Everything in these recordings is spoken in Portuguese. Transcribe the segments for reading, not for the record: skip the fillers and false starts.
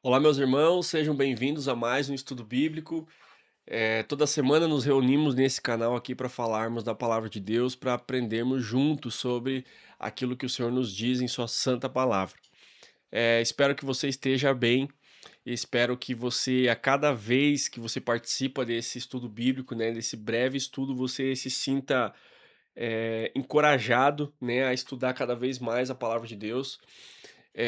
Olá, meus irmãos, sejam bem-vindos a mais um estudo bíblico. Toda semana nos reunimos nesse canal aqui para falarmos da palavra de Deus, para aprendermos juntos sobre aquilo que o Senhor nos diz em Sua santa palavra. Espero que você esteja bem, e espero que você, a cada vez que você participa desse estudo bíblico, né, desse breve estudo, você se sinta encorajado, né, a estudar cada vez mais a palavra de Deus.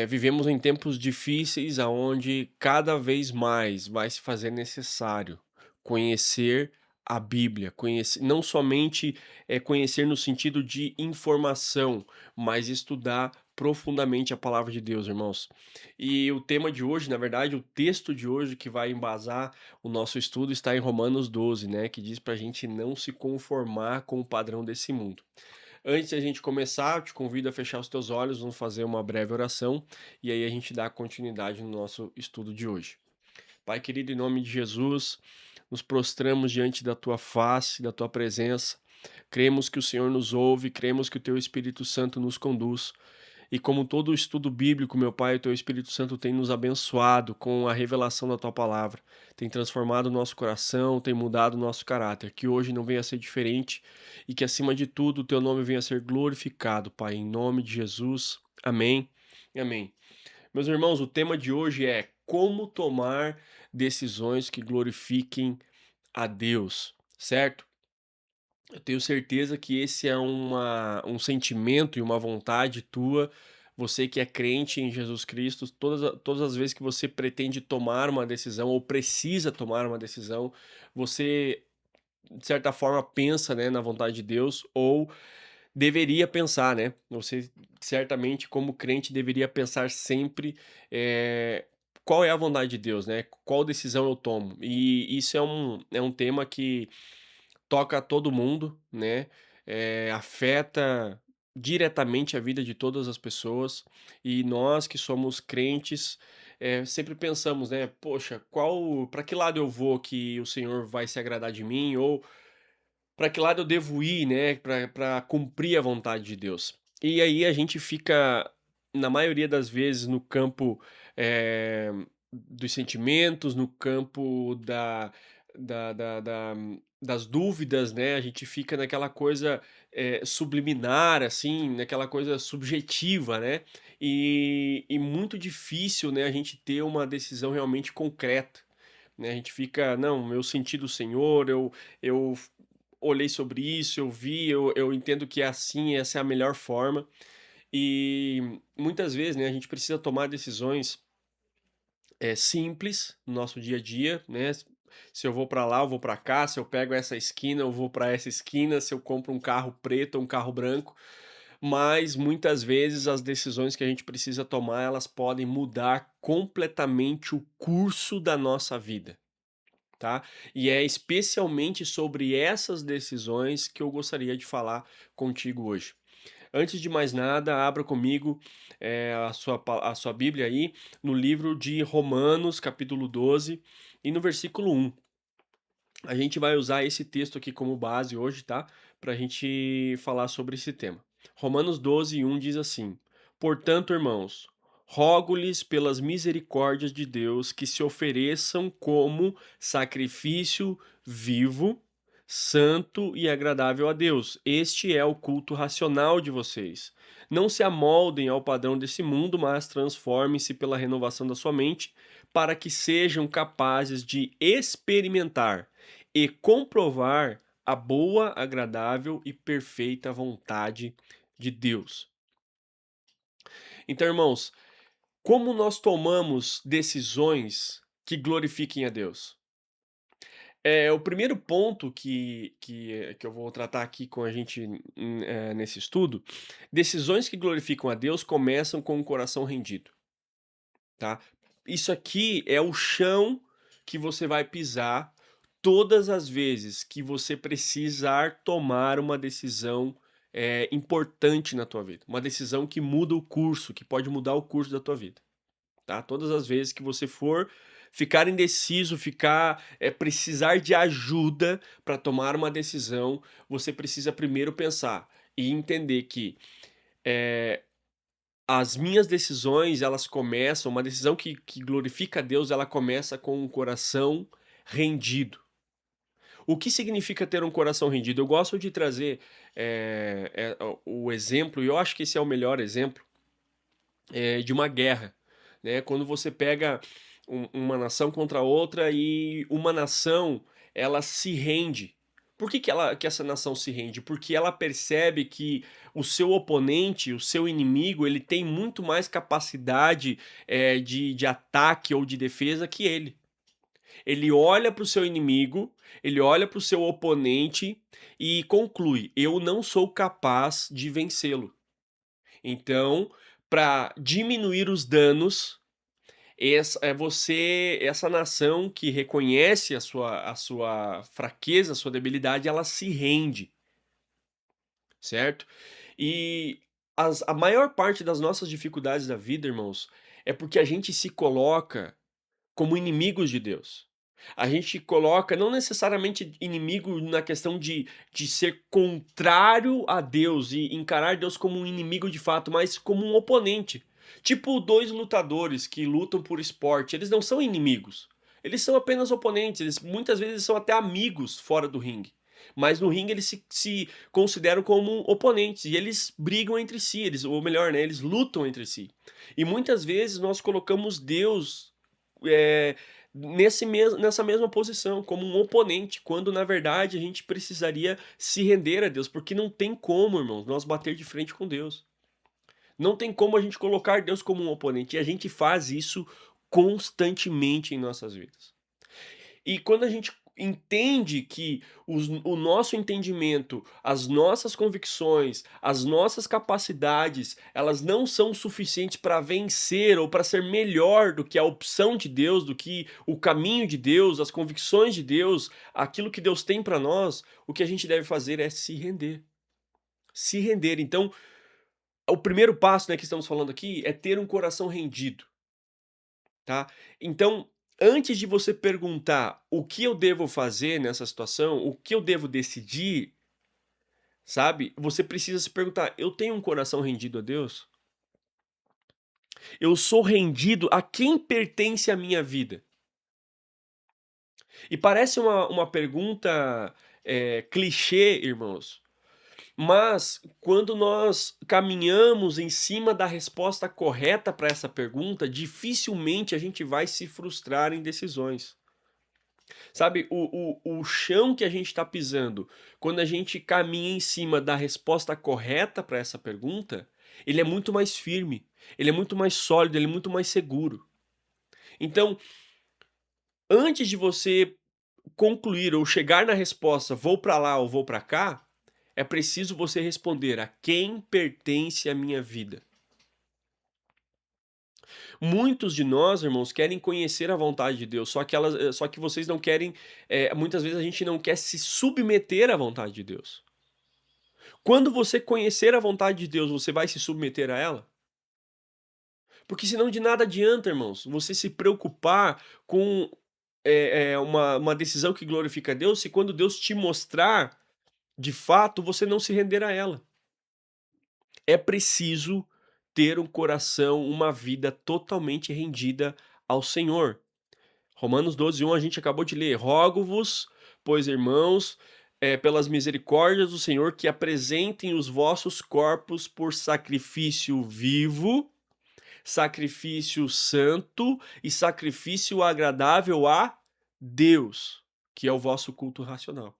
Vivemos em tempos difíceis aonde cada vez mais vai se fazer necessário conhecer a Bíblia, conhecer não somente, conhecer no sentido de informação, mas estudar profundamente a palavra de Deus, irmãos. E o tema de hoje, na verdade, o texto de hoje que vai embasar o nosso estudo está em Romanos 12, né, que diz para a gente não se conformar com o padrão desse mundo. Antes de a gente começar, eu te convido a fechar os teus olhos, vamos fazer uma breve oração e aí a gente dá continuidade no nosso estudo de hoje. Pai querido, em nome de Jesus, nos prostramos diante da tua face, da tua presença. Cremos que o Senhor nos ouve, cremos que o teu Espírito Santo nos conduz. E como todo o estudo bíblico, meu Pai, o Teu Espírito Santo tem nos abençoado com a revelação da Tua palavra, tem transformado o nosso coração, tem mudado o nosso caráter, que hoje não venha a ser diferente e que, acima de tudo, o Teu nome venha a ser glorificado, Pai, em nome de Jesus. Amém e amém. Meus irmãos, o tema de hoje é como tomar decisões que glorifiquem a Deus, certo? Eu tenho certeza que esse é um sentimento e uma vontade tua, você que é crente em Jesus Cristo, todas as vezes que você pretende tomar uma decisão ou precisa tomar uma decisão, você, de certa forma, pensa, né, na vontade de Deus ou deveria pensar, né? Você certamente, como crente, deveria pensar sempre, qual é a vontade de Deus, né? Qual decisão eu tomo? E isso é um tema que toca a todo mundo, né, afeta diretamente a vida de todas as pessoas, e nós que somos crentes, sempre pensamos, né: "Poxa, qual para que lado eu vou que o Senhor vai se agradar de mim?" Ou para que lado eu devo ir, né, para cumprir a vontade de Deus. E aí a gente fica, na maioria das vezes, no campo, eh, dos sentimentos, no campo da das dúvidas, né, a gente fica naquela coisa, subliminar, assim, naquela coisa subjetiva, né, e muito difícil, né, a gente ter uma decisão realmente concreta, né, a gente fica: "Não, eu senti do Senhor, eu olhei sobre isso, eu vi, eu entendo que é assim, essa é a melhor forma. E muitas vezes, né, a gente precisa tomar decisões, simples no nosso dia a dia, né? Se eu vou para lá, eu vou para cá, se eu pego essa esquina, eu vou para essa esquina, se eu compro um carro preto ou um carro branco. Mas muitas vezes as decisões que a gente precisa tomar, elas podem mudar completamente o curso da nossa vida. Tá? E é especialmente sobre essas decisões que eu gostaria de falar contigo hoje. Antes de mais nada, abra comigo, a sua Bíblia aí, no livro de Romanos, capítulo 12, e no versículo 1. A gente vai usar esse texto aqui como base hoje, tá? Para a gente falar sobre esse tema. Romanos 12, 1 diz assim: Portanto, irmãos, rogo-lhes pelas misericórdias de Deus que se ofereçam como sacrifício vivo, santo e agradável a Deus. Este é o culto racional de vocês. Não se amoldem ao padrão desse mundo, mas transformem-se pela renovação da sua mente, para que sejam capazes de experimentar e comprovar a boa, agradável e perfeita vontade de Deus. Então, irmãos, como nós tomamos decisões que glorifiquem a Deus? O primeiro ponto que eu vou tratar aqui com a gente nesse estudo, decisões que glorificam a Deus começam com o coração rendido, tá? Isso aqui é o chão que você vai pisar todas as vezes que você precisar tomar uma decisão, importante na tua vida, uma decisão que muda o curso, que pode mudar o curso da tua vida, tá? Todas as vezes que você for ficar indeciso, precisar de ajuda para tomar uma decisão, você precisa primeiro pensar e entender que, as minhas decisões, elas começam uma decisão que glorifica a Deus, ela começa com um coração rendido. O que significa ter um coração rendido? Eu gosto de trazer, o exemplo, e eu acho que esse é o melhor exemplo, de uma guerra, né. Quando você pega uma nação contra outra e uma nação, ela se rende. Por que essa nação se rende? Porque ela percebe que o seu oponente, o seu inimigo, ele tem muito mais capacidade, de ataque ou de defesa que ele. Ele olha para o seu inimigo, ele olha para o seu oponente e conclui: "Eu não sou capaz de vencê-lo". Então, para diminuir os danos, essa nação que reconhece a sua fraqueza, a sua debilidade, ela se rende, certo? E a maior parte das nossas dificuldades da vida, irmãos, é porque a gente se coloca como inimigos de Deus. A gente coloca não necessariamente inimigo na questão de ser contrário a Deus e encarar Deus como um inimigo de fato, mas como um oponente. Tipo 2 lutadores que lutam por esporte, eles não são inimigos, eles são apenas oponentes, eles muitas vezes são até amigos fora do ringue, mas no ringue eles se consideram como oponentes e eles brigam entre si, ou melhor, né, eles lutam entre si. E muitas vezes nós colocamos Deus eh, nessa mesma posição, como um oponente, quando na verdade a gente precisaria se render a Deus, porque não tem como, irmãos, nós bater de frente com Deus. Não tem como a gente colocar Deus como um oponente, e a gente faz isso constantemente em nossas vidas. E quando a gente entende que o nosso entendimento, as nossas convicções, as nossas capacidades, elas não são suficientes para vencer ou para ser melhor do que a opção de Deus, do que o caminho de Deus, as convicções de Deus, aquilo que Deus tem para nós, o que a gente deve fazer é se render. Se render. Então, o primeiro passo, né, que estamos falando aqui é ter um coração rendido. Tá? Então, antes de você perguntar o que eu devo fazer nessa situação, o que eu devo decidir, sabe? Você precisa se perguntar: eu tenho um coração rendido a Deus? Eu sou rendido a quem pertence a minha vida? E parece uma pergunta clichê, irmãos, mas quando nós caminhamos em cima da resposta correta para essa pergunta, dificilmente a gente vai se frustrar em decisões. Sabe, o chão que a gente está pisando, quando a gente caminha em cima da resposta correta para essa pergunta, ele é muito mais firme, ele é muito mais sólido, ele é muito mais seguro. Então, antes de você concluir ou chegar na resposta "vou para lá ou vou para cá", é preciso você responder: "A quem pertence a minha vida?". Muitos de nós, irmãos, querem conhecer a vontade de Deus, só que vocês não querem, muitas vezes a gente não quer se submeter à vontade de Deus. Quando você conhecer a vontade de Deus, você vai se submeter a ela? Porque senão de nada adianta, irmãos, você se preocupar com, uma decisão que glorifica a Deus, se quando Deus te mostrar, de fato, você não se render a ela. É preciso ter um coração, uma vida totalmente rendida ao Senhor. Romanos 12:1 a gente acabou de ler: "Rogo-vos, pois, irmãos, pelas misericórdias do Senhor, que apresentem os vossos corpos por sacrifício vivo, sacrifício santo e sacrifício agradável a Deus", que é o vosso culto racional.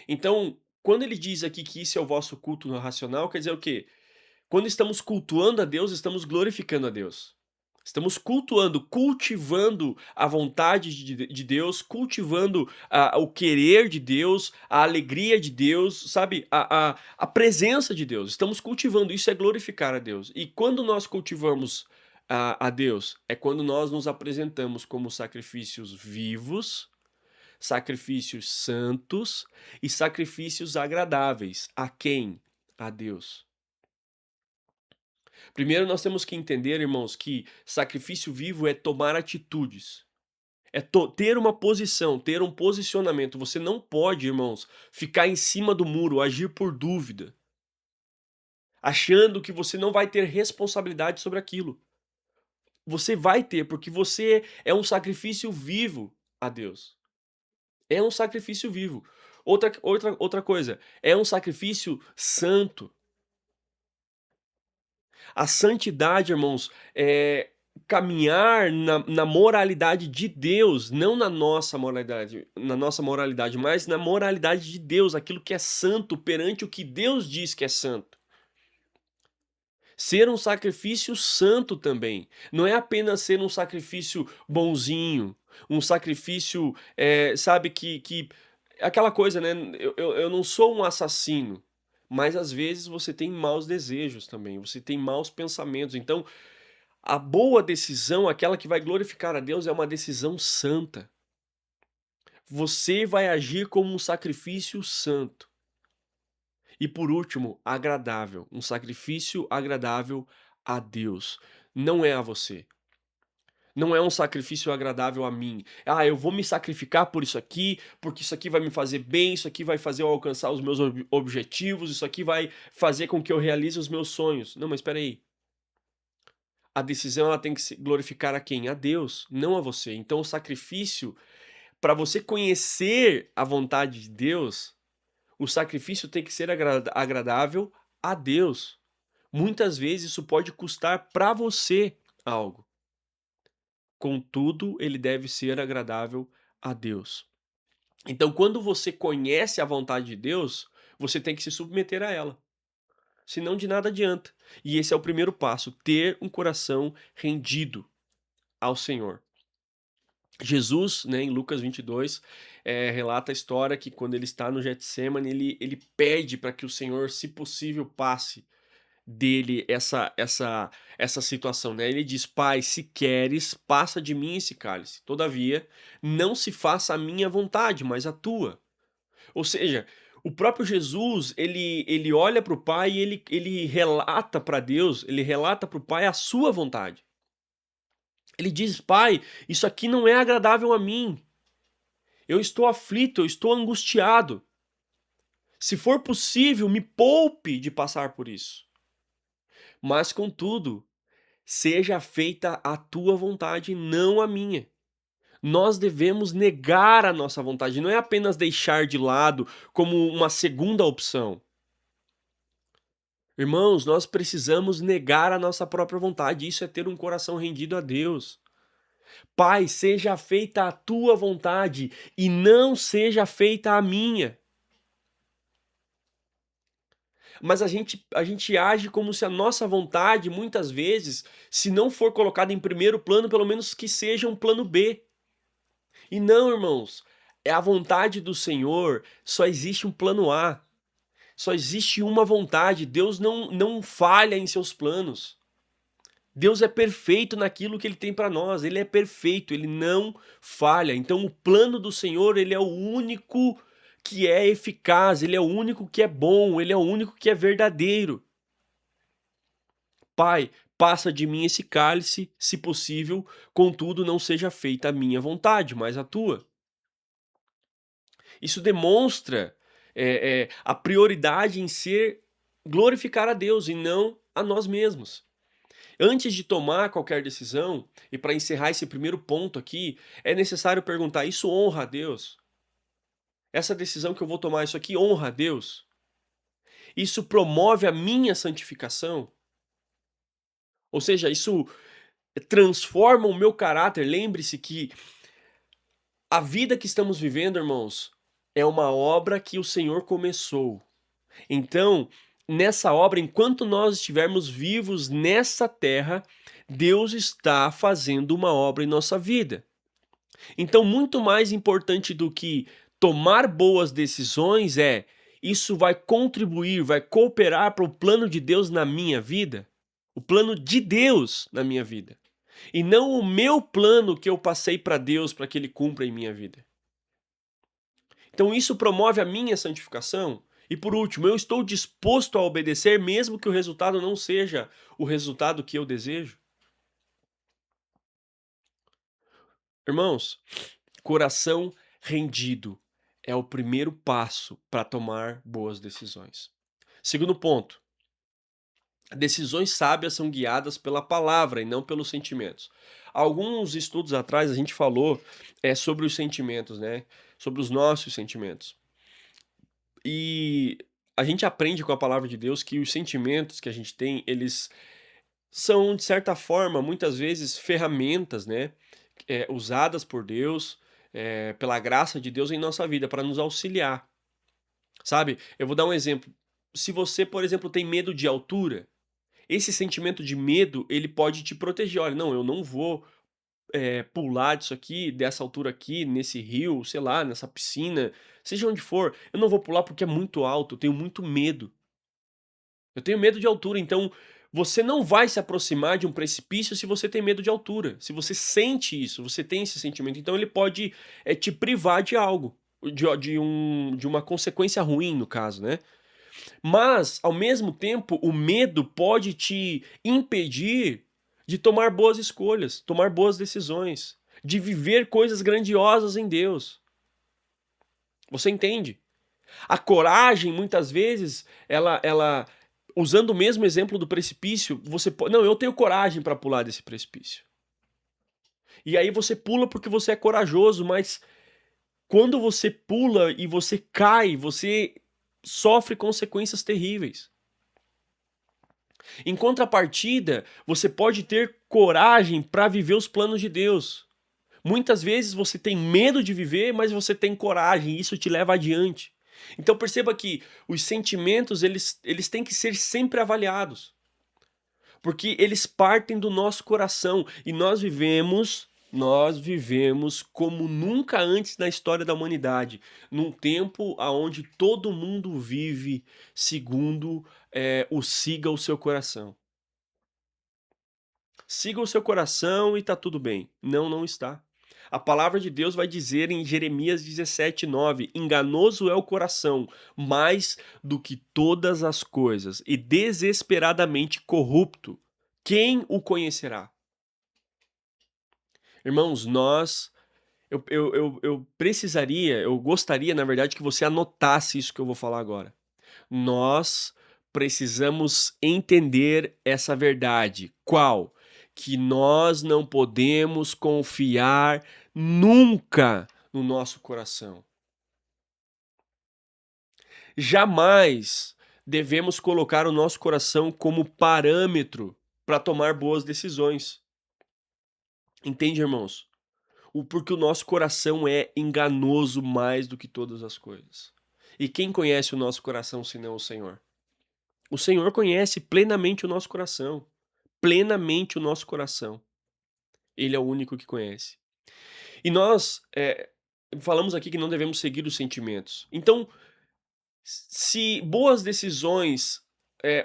Então, quando ele diz aqui que isso é o vosso culto racional, quer dizer o quê? Quando estamos cultuando a Deus, estamos glorificando a Deus. Estamos cultuando, cultivando a vontade de Deus, cultivando o querer de Deus, a alegria de Deus, sabe, a presença de Deus. Estamos cultivando, isso é glorificar a Deus. E quando nós cultivamos a Deus, é quando nós nos apresentamos como sacrifícios vivos, sacrifícios santos e sacrifícios agradáveis. A quem? A Deus. Primeiro nós temos que entender, irmãos, que sacrifício vivo é tomar atitudes. É ter uma posição, ter um posicionamento. Você não pode, irmãos, ficar em cima do muro, agir por dúvida. achando que você não vai ter responsabilidade sobre aquilo. Você vai ter, porque você é um sacrifício vivo a Deus. É um sacrifício vivo. Outra coisa, é um sacrifício santo. A santidade, irmãos, é caminhar na moralidade de Deus, não na nossa moralidade, mas na moralidade de Deus, aquilo que é santo perante o que Deus diz que é santo. Ser um sacrifício santo também, não é apenas ser um sacrifício bonzinho, um sacrifício, sabe, que aquela coisa, né, eu não sou um assassino, mas às vezes você tem maus desejos também, você tem maus pensamentos, então a boa decisão, aquela que vai glorificar a Deus, é uma decisão santa. Você vai agir como um sacrifício santo. E por último, agradável, um sacrifício agradável a Deus, não é a você. Não é um sacrifício agradável a mim. Ah, eu vou me sacrificar por isso aqui, porque isso aqui vai me fazer bem, isso aqui vai fazer eu alcançar os meus objetivos, isso aqui vai fazer com que eu realize os meus sonhos. Não, mas espera aí. A decisão ela tem que se glorificar a quem? A Deus, não a você. Então o sacrifício, para você conhecer a vontade de Deus, o sacrifício tem que ser agradável a Deus. Muitas vezes isso pode custar para você algo. Contudo, ele deve ser agradável a Deus. Então, quando você conhece a vontade de Deus, você tem que se submeter a ela. Senão de nada adianta. E esse é o primeiro passo, ter um coração rendido ao Senhor. Jesus, né, em Lucas 22, relata a história que quando ele está no Getsemane, ele pede para que o Senhor, se possível, passe dele essa situação, né. Ele diz: "Pai, se queres, passa de mim esse cálice. Todavia, não se faça a minha vontade, mas a tua". Ou seja, o próprio Jesus, ele olha para o Pai e ele relata para Deus, ele relata para o Pai a sua vontade. Ele diz: "Pai, isso aqui não é agradável a mim. Eu estou aflito, eu estou angustiado. Se for possível, me poupe de passar por isso. Mas contudo, seja feita a tua vontade, não a minha". Nós devemos negar a nossa vontade, não é apenas deixar de lado como uma segunda opção. Irmãos, nós precisamos negar a nossa própria vontade, isso é ter um coração rendido a Deus. Pai, seja feita a tua vontade e não seja feita a minha. Mas a gente age como se a nossa vontade, muitas vezes, se não for colocada em primeiro plano, pelo menos que seja um plano B. E não, irmãos, é a vontade do Senhor, só existe um plano A, só existe uma vontade, Deus não falha em seus planos. Deus é perfeito naquilo que ele tem para nós, ele é perfeito, ele não falha. Então o plano do Senhor, ele é o único que é eficaz, ele é o único que é bom, ele é o único que é verdadeiro. Pai, passa de mim esse cálice, se possível, contudo não seja feita a minha vontade, mas a tua. Isso demonstra, a prioridade em ser glorificar a Deus e não a nós mesmos. Antes de tomar qualquer decisão, e para encerrar esse primeiro ponto aqui, é necessário perguntar: isso honra a Deus? Essa decisão que eu vou tomar, isso aqui honra a Deus? Isso promove a minha santificação? Ou seja, isso transforma o meu caráter? Lembre-se que a vida que estamos vivendo, irmãos, é uma obra que o Senhor começou. Então, nessa obra, enquanto nós estivermos vivos nessa terra, Deus está fazendo uma obra em nossa vida. Então, muito mais importante do que tomar boas decisões é: isso vai contribuir, vai cooperar para o plano de Deus na minha vida? O plano de Deus na minha vida. E não o meu plano que eu passei para Deus para que ele cumpra em minha vida. Então isso promove a minha santificação? E por último, eu estou disposto a obedecer mesmo que o resultado não seja o resultado que eu desejo? Irmãos, coração rendido é o primeiro passo para tomar boas decisões. Segundo ponto, Decisões sábias são guiadas pela palavra e não pelos sentimentos. Alguns estudos atrás a gente falou sobre os sentimentos, né? Sobre os nossos sentimentos. E a gente aprende com a palavra de Deus que os sentimentos que a gente tem, eles são, de certa forma, muitas vezes ferramentas, né? Usadas por Deus, pela graça de Deus em nossa vida, para nos auxiliar, sabe? Eu vou dar um exemplo. Se você, por exemplo, tem medo de altura, esse sentimento de medo, ele pode te proteger. Olha, não, eu não vou, pular disso aqui, dessa altura aqui, nesse rio, sei lá, nessa piscina, seja onde for. Eu não vou pular porque é muito alto, eu tenho muito medo. Eu tenho medo de altura, então você não vai se aproximar de um precipício se você tem medo de altura. Se você sente isso, você tem esse sentimento, então ele pode, te privar de algo, de uma consequência ruim, no caso, né. Mas, ao mesmo tempo, o medo pode te impedir de tomar boas escolhas, tomar boas decisões, de viver coisas grandiosas em Deus. Você entende? A coragem, muitas vezes, ela usando o mesmo exemplo do precipício, você po "Não, eu tenho coragem para pular desse precipício". E aí você pula porque você é corajoso, mas quando você pula e você cai, você sofre consequências terríveis. Em contrapartida, você pode ter coragem para viver os planos de Deus. Muitas vezes você tem medo de viver, mas você tem coragem e isso te leva adiante. Então perceba que os sentimentos eles têm que ser sempre avaliados, porque eles partem do nosso coração e nós vivemos como nunca antes na história da humanidade, num tempo aonde todo mundo vive segundo, o siga o seu coração. Siga o seu coração e tá tudo bem. Não, não está. A palavra de Deus vai dizer em Jeremias 17:9: enganoso é o coração, mais do que todas as coisas, e desesperadamente corrupto. Quem o conhecerá? Irmãos, eu gostaria, na verdade, que você anotasse isso que eu vou falar agora. Nós precisamos entender essa verdade. Qual? Que nós não podemos confiar nunca no nosso coração. Jamais devemos colocar o nosso coração como parâmetro para tomar boas decisões. Entende, irmãos? Porque o nosso coração é enganoso mais do que todas as coisas. E quem conhece o nosso coração senão o Senhor? O Senhor conhece plenamente o nosso coração, plenamente o nosso coração. Ele é o único que conhece. E nós, falamos aqui que não devemos seguir os sentimentos. Então, se boas decisões,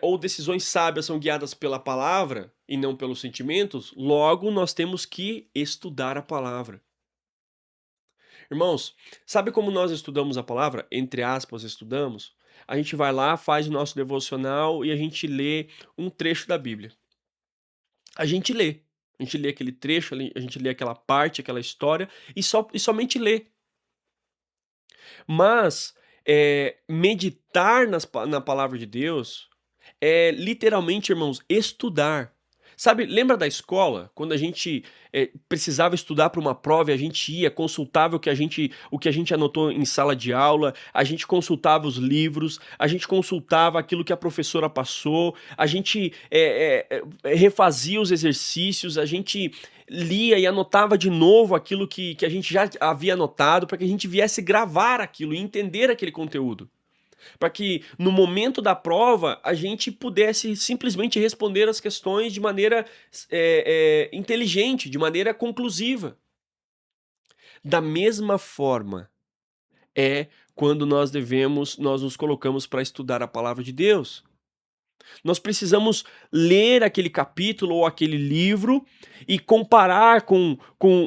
ou decisões sábias são guiadas pela palavra e não pelos sentimentos, logo nós temos que estudar a palavra. Irmãos, sabe como nós estudamos a palavra? Entre aspas, estudamos. A gente vai lá, faz o nosso devocional e a gente lê um trecho da Bíblia. A gente lê. A gente lê aquele trecho ali, a gente lê aquela parte, aquela história e somente lê. Mas, meditar na palavra de Deus é literalmente, irmãos, estudar. Sabe, lembra da escola? Quando a gente, precisava estudar para uma prova e a gente ia, consultava o que a gente anotou em sala de aula, a gente consultava os livros, a gente consultava aquilo que a professora passou, a gente, refazia os exercícios, a gente lia e anotava de novo aquilo que a gente já havia anotado, para que a gente viesse gravar aquilo e entender aquele conteúdo. Para que no momento da prova a gente pudesse simplesmente responder as questões de maneira inteligente, de maneira conclusiva. Da mesma forma é quando nós nos colocamos para estudar a palavra de Deus. Nós precisamos ler aquele capítulo ou aquele livro e comparar com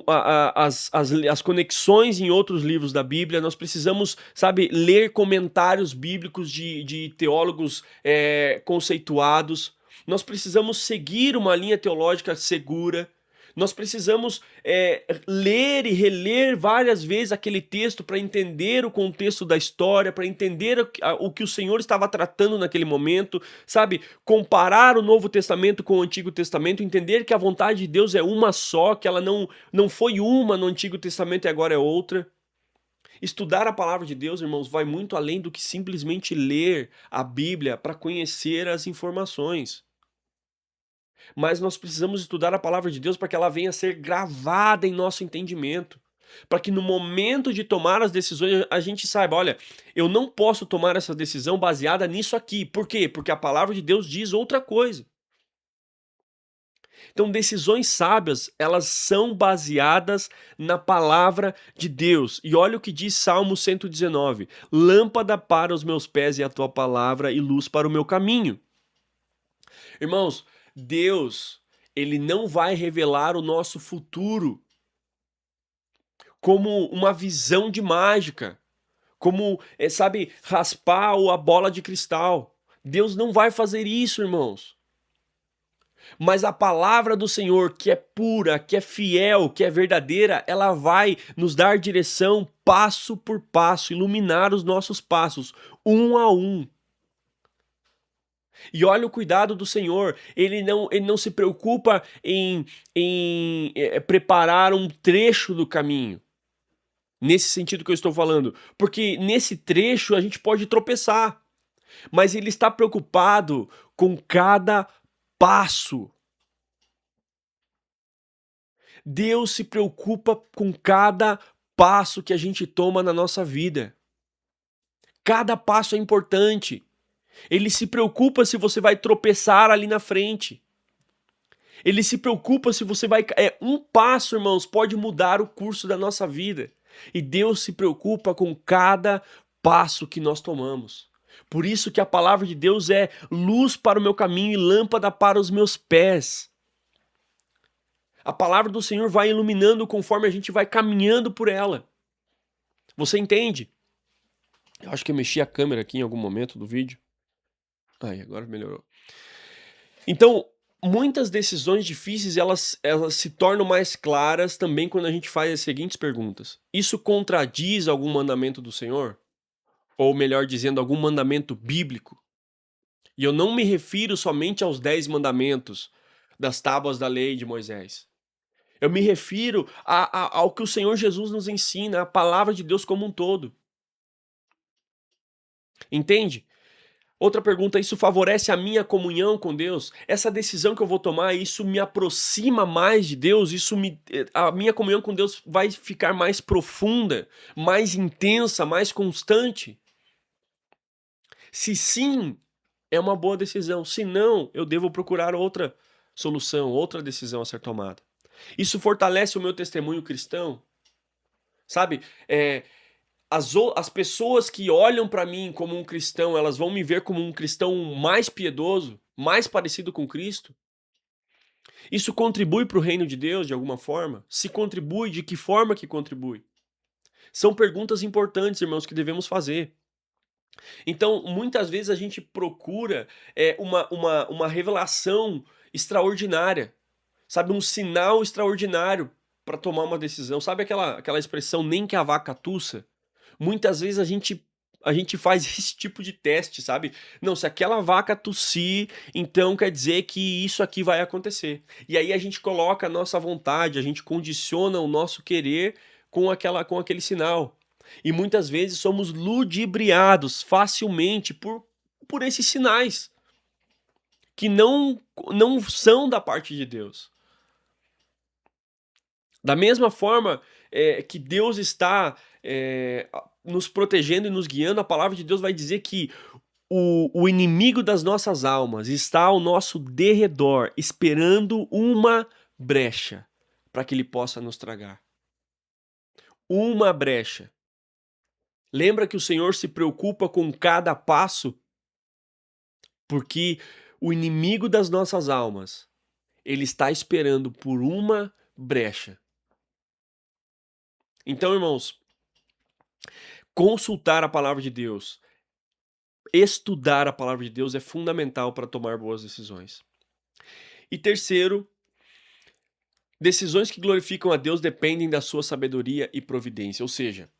as conexões em outros livros da Bíblia. Nós precisamos, sabe, ler comentários bíblicos de teólogos conceituados. Nós precisamos seguir uma linha teológica segura. Nós precisamos ler e reler várias vezes aquele texto para entender o contexto da história, para entender o que o Senhor estava tratando naquele momento, sabe? Comparar o Novo Testamento com o Antigo Testamento, entender que a vontade de Deus é uma só, que ela não foi uma no Antigo Testamento e agora é outra. Estudar a palavra de Deus, irmãos, vai muito além do que simplesmente ler a Bíblia para conhecer as informações. Mas nós precisamos estudar a palavra de Deus para que ela venha a ser gravada em nosso entendimento. Para que no momento de tomar as decisões a gente saiba, olha, eu não posso tomar essa decisão baseada nisso aqui. Por quê? Porque a palavra de Deus diz outra coisa. Então, decisões sábias, elas são baseadas na palavra de Deus. E olha o que diz Salmo 119: lâmpada para os meus pés é a tua palavra e luz para o meu caminho. Irmãos, Deus, ele não vai revelar o nosso futuro como uma visão de mágica, como, sabe, raspar a bola de cristal. Deus não vai fazer isso, irmãos. Mas a palavra do Senhor, que é pura, que é fiel, que é verdadeira, ela vai nos dar direção passo por passo, iluminar os nossos passos, um a um. E olha o cuidado do Senhor, ele não se preocupa em preparar um trecho do caminho, nesse sentido que eu estou falando, porque nesse trecho a gente pode tropeçar, mas ele está preocupado com cada passo. Deus se preocupa com cada passo que a gente toma na nossa vida. Cada passo é importante. Ele se preocupa se você vai tropeçar ali na frente. Ele se preocupa se você vai. Um passo, irmãos, pode mudar o curso da nossa vida. E Deus se preocupa com cada passo que nós tomamos. Por isso que a palavra de Deus é luz para o meu caminho e lâmpada para os meus pés. A palavra do Senhor vai iluminando conforme a gente vai caminhando por ela. Você entende? Eu acho que eu mexi a câmera aqui em algum momento do vídeo. Aí, agora melhorou. Então, muitas decisões difíceis, elas se tornam mais claras também quando a gente faz as seguintes perguntas. Isso contradiz algum mandamento do Senhor? Ou melhor dizendo, algum mandamento bíblico? E eu não me refiro somente aos 10 mandamentos das tábuas da lei de Moisés. Eu me refiro ao que o Senhor Jesus nos ensina, a palavra de Deus como um todo. Entende? Outra pergunta, isso favorece a minha comunhão com Deus? Essa decisão que eu vou tomar, isso me aproxima mais de Deus? A minha comunhão com Deus vai ficar mais profunda, mais intensa, mais constante? Se sim, é uma boa decisão. Se não, eu devo procurar outra solução, outra decisão a ser tomada. Isso fortalece o meu testemunho cristão? Sabe, as pessoas que olham para mim como um cristão, elas vão me ver como um cristão mais piedoso, mais parecido com Cristo? Isso contribui para o reino de Deus de alguma forma? Se contribui, de que forma que contribui? São perguntas importantes, irmãos, que devemos fazer. Então, muitas vezes a gente procura uma revelação extraordinária, sabe, um sinal extraordinário para tomar uma decisão. Sabe aquela expressão nem que a vaca tussa? Muitas vezes a gente faz esse tipo de teste, sabe? Não, se aquela vaca tossir, então quer dizer que isso aqui vai acontecer. E aí a gente coloca a nossa vontade, a gente condiciona o nosso querer com aquele sinal. E muitas vezes somos ludibriados facilmente por esses sinais que não são da parte de Deus. Da mesma forma que Deus está nos protegendo e nos guiando, a palavra de Deus vai dizer que o inimigo das nossas almas está ao nosso derredor, esperando uma brecha para que ele possa nos tragar. Uma brecha. Lembra que o Senhor se preocupa com cada passo? Porque o inimigo das nossas almas, ele está esperando por uma brecha. Então, irmãos, consultar a palavra de Deus, estudar a palavra de Deus é fundamental para tomar boas decisões. E terceiro, Decisões que glorificam a Deus dependem da sua sabedoria e providência, ou seja,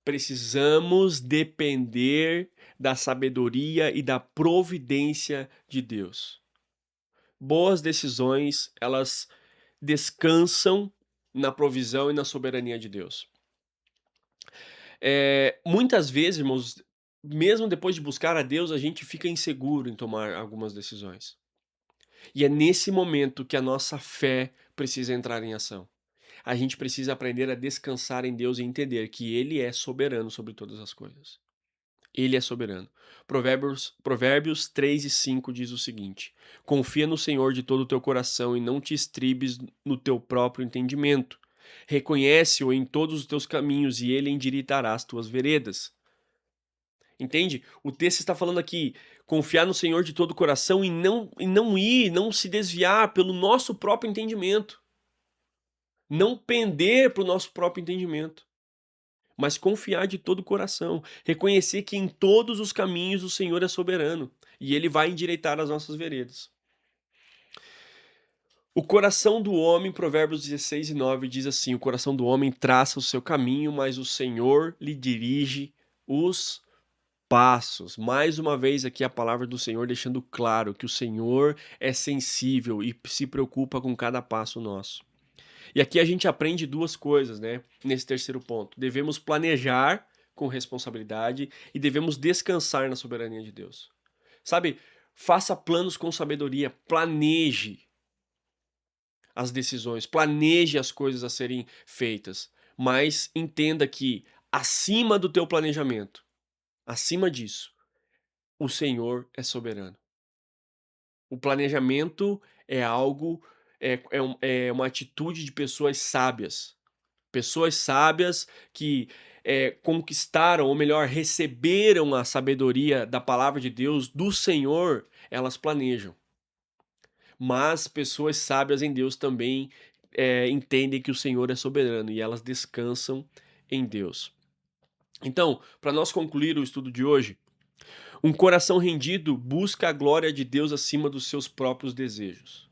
precisamos depender da sabedoria e da providência de Deus. Boas decisões, elas descansam na provisão e na soberania de Deus. Muitas vezes, irmãos, mesmo depois de buscar a Deus, a gente fica inseguro em tomar algumas decisões. E é nesse momento que a nossa fé precisa entrar em ação. A gente precisa aprender a descansar em Deus e entender que Ele é soberano sobre todas as coisas. Ele é soberano. Provérbios 3 e 5 diz o seguinte: confia no Senhor de todo o teu coração e não te estribes no teu próprio entendimento. Reconhece-o em todos os teus caminhos e ele endireitará as tuas veredas. Entende? O texto está falando aqui, confiar no Senhor de todo o coração não se desviar pelo nosso próprio entendimento. Não pender para o nosso próprio entendimento, mas confiar de todo o coração, reconhecer que em todos os caminhos o Senhor é soberano e ele vai endireitar as nossas veredas. O coração do homem, Provérbios 16 e 9 diz assim: o coração do homem traça o seu caminho, mas o Senhor lhe dirige os passos. Mais uma vez aqui a palavra do Senhor deixando claro que o Senhor é sensível e se preocupa com cada passo nosso. E aqui a gente aprende duas coisas, né? Nesse terceiro ponto. Devemos planejar com responsabilidade e devemos descansar na soberania de Deus. Sabe? Faça planos com sabedoria, planeje as decisões, planeje as coisas a serem feitas, mas entenda que acima do teu planejamento, acima disso, o Senhor é soberano. O planejamento é algo, é uma atitude de pessoas sábias. Pessoas sábias que conquistaram, ou melhor, receberam a sabedoria da palavra de Deus, do Senhor, elas planejam. Mas pessoas sábias em Deus também entendem que o Senhor é soberano e elas descansam em Deus. Então, para nós concluir o estudo de hoje, um coração rendido busca a glória de Deus acima dos seus próprios desejos.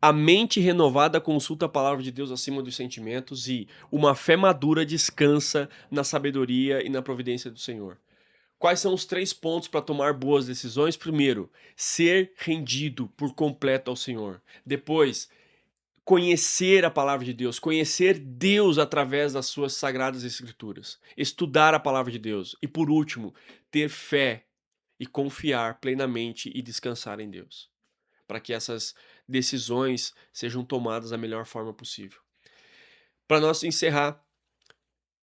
A mente renovada consulta a palavra de Deus acima dos sentimentos e uma fé madura descansa na sabedoria e na providência do Senhor. Quais são os 3 pontos para tomar boas decisões? Primeiro, ser rendido por completo ao Senhor. Depois, conhecer a palavra de Deus, conhecer Deus através das suas sagradas escrituras, estudar a palavra de Deus e, por último, ter fé e confiar plenamente e descansar em Deus, para que essas decisões sejam tomadas da melhor forma possível. Para nós encerrar,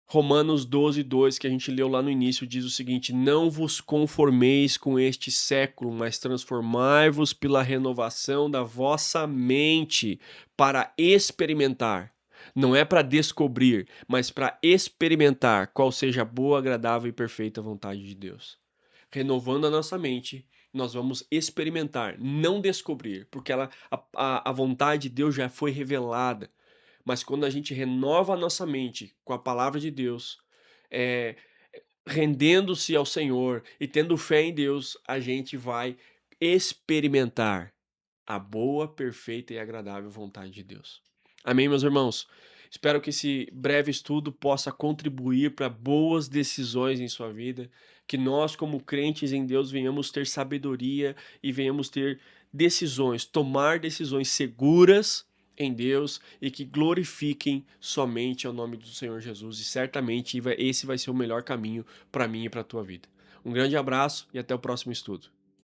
Romanos 12:2, que a gente leu lá no início, diz o seguinte: não vos conformeis com este século, mas transformai-vos pela renovação da vossa mente, para experimentar. Não é para descobrir, mas para experimentar qual seja a boa, agradável e perfeita vontade de Deus. Renovando a nossa mente, nós vamos experimentar, não descobrir, porque a vontade de Deus já foi revelada. Mas quando a gente renova a nossa mente com a palavra de Deus, eh, rendendo-se ao Senhor e tendo fé em Deus, a gente vai experimentar a boa, perfeita e agradável vontade de Deus. Amém, meus irmãos? Espero que esse breve estudo possa contribuir para boas decisões em sua vida, que nós, como crentes em Deus, venhamos ter sabedoria e venhamos ter decisões, tomar decisões seguras em Deus e que glorifiquem somente ao nome do Senhor Jesus. E certamente esse vai ser o melhor caminho para mim e para a tua vida. Um grande abraço e até o próximo estudo.